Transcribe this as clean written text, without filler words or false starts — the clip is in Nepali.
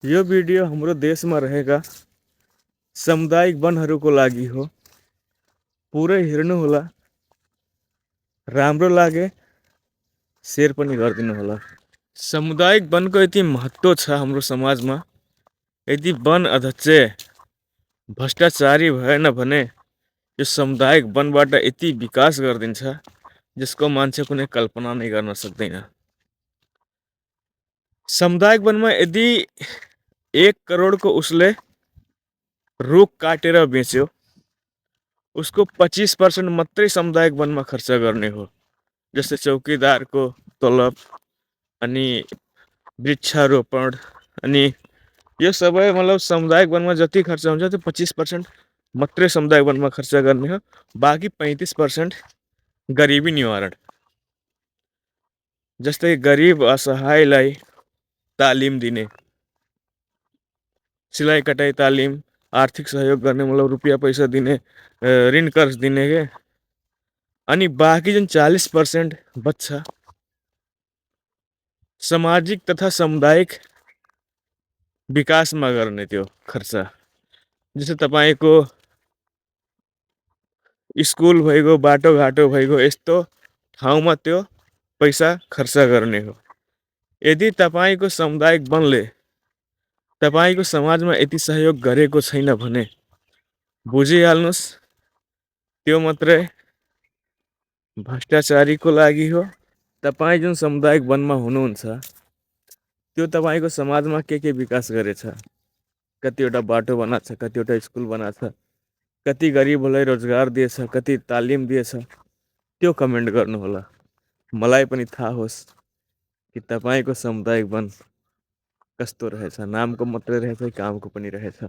यो भिडियो हाम्रो देशमा रहेका सामुदायिक वनहरूको लागि हो। पुरै हेर्नुहोला, राम्रो लागे शेयर पनि गरिदिनु होला। सामुदायिक वनको यति महत्त्व छ हाम्रो समाजमा। यदि वन अध्यक्ष भ्रष्टाचारी भएन भने यो सामुदायिक वनबाट यति विकास गरिदिन्छ जसको मान्छे कुनै कल्पना नै गर्न सक्दैन। सामुदायिक वनमा यदि 1 करोडको उसले रुख काटेर बेच्यो, उसको 25% मात्रै सामुदायिक वनमा खर्च गर्ने हो। जस्तै चौकीदारको तलब, अनि वृक्षारोपण, अनि यो सबै मतलब सामुदायिक वनमा जति खर्च हुन्छ त्यो 25% मात्रै सामुदायिक वनमा खर्च गर्ने हो। बाँकी 35% गरिबी निवारण। जस्तै गरिब असहायलाई तालिम दिने, सिलाइ कटाइ तालिम, आर्थिक सहयोग गर्ने मतलब रुपियाँ पैसा दिने, ऋण कर्ज दिने के। अनि बाँकी जुन 40% बच्छ सामाजिक तथा सामुदायिक विकासमा गर्ने त्यो खर्च। जस्तै तपाईँको स्कुल भइगयो, बाटोघाटो भइगयो, यस्तो ठाउँमा त्यो पैसा खर्च गर्ने हो। यदि तपाईँको सामुदायिक वनले तपाईँको समाजमा यति सहयोग गरेको छैन भने बुझिहाल्नुहोस् त्यो मात्रै भ्रष्टाचारीको लागि हो। तपाईँ जुन सामुदायिक वनमा हुनुहुन्छ त्यो तपाईँको समाजमा के विकास गरेछ? कतिवटा बाटो बनाएको छ, कतिवटा स्कुल बनाएको छ, कति गरिबहरूलाई रोजगार दिएछ, कति तालिम दिएछ, त्यो कमेन्ट गर्नुहोला। मलाई पनि थाहा होस् कि तपाईँको सामुदायिक वन कस्तो रहेछ। नामको मात्रै रहेछ, कामको पनि रहेछ।